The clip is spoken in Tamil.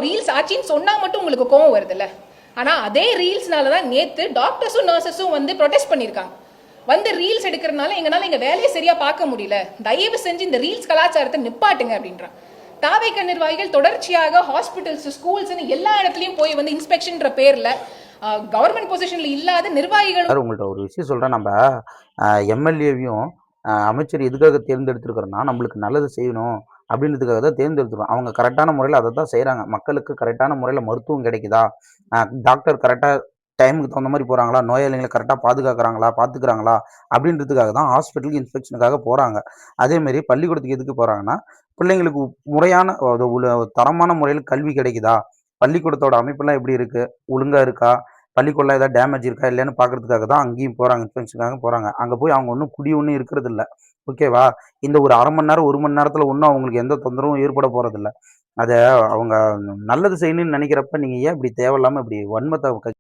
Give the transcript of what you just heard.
ரீல்ஸ் ஆச்சின்னு சொன்னா மட்டும் உங்களுக்கு கோவம் வருதுல்ல. ஆனா அதே ரீல்ஸ்னால தான் நேத்து டாக்டர்ஸும் நர்சஸும் வந்து ப்ரொடெஸ்ட் பண்ணியிருக்காங்க. வந்து ரீல்ஸ் எடுக்கிறதுனால எங்களால எங்க வேலையை சரியா பார்க்க முடியல, தயவு செஞ்சு இந்த ரீல்ஸ் கலாச்சாரத்தை நிப்பாட்டுங்க அப்படின்றான். தாவேக நிர்வாகிகள் தொடர்ச்சியாக ஹாஸ்பிட்டல்ஸ், ஸ்கூல்ஸ் எல்லா இடத்துலயும் போய் வந்து இன்ஸ்பெக்ஷன்ற பேர்ல கவர்மெண்ட் பொசிஷன்ல இல்லாத நிர்வாகிகள். உங்கள்கிட்ட ஒரு விஷயம் சொல்றேன். நம்ம எம்எல்ஏவையும் அமைச்சர் எதுக்காக தேர்ந்தெடுத்திருக்கிறோம்னா நம்மளுக்கு நல்லது செய்யணும் அப்படின்றதுக்காக தான் தேர்ந்தெடுத்துருவோம். அவங்க கரெக்டான முறையில் அதை தான் செய்கிறாங்க. மக்களுக்கு கரெக்டான முறையில் மருத்துவம் கிடைக்குதா, டாக்டர் கரெக்டாக டைமுக்கு தகுந்த மாதிரி போகிறாங்களா, நோயாளிகளை கரெக்டாக பார்த்துக்கிறாங்களா அப்படின்றதுக்காக தான் ஹாஸ்பிட்டலுக்கு இன்ஸ்பெக்ஷனுக்காக போகிறாங்க. அதேமாரி பள்ளிக்கூடத்துக்கு எதுக்கு போகிறாங்கன்னா, பிள்ளைங்களுக்கு முறையான தரமான முறையில் கல்வி கிடைக்குதா, பள்ளிக்கூடத்தோட அமைப்பெல்லாம் எப்படி இருக்குது, ஒழுங்காக இருக்கா, பள்ளிக்கூடத்தில் ஏதாவது டேமேஜ் இருக்கா இல்லைன்னு பார்க்கறதுக்காக தான் அங்கேயும் போகிறாங்க, இன்ஸ்பெக்ஷனுக்காக போகிறாங்க. அங்கே போய் அவங்க ஒன்றும் இருக்கிறது இல்லை. ஓகேவா? இந்த ஒரு அரை மணி நேரம் 1 மணி நேரத்தில் ஒன்றும் அவங்களுக்கு எந்த தொந்தரவும் ஏற்பட போகிறதில்ல. அதை அவங்க நல்லது செய்யணும்னு நினைக்கிறப்ப நீங்கள் ஏன் இப்படி தேவையில்லாமல் இப்படி வன்மத்தை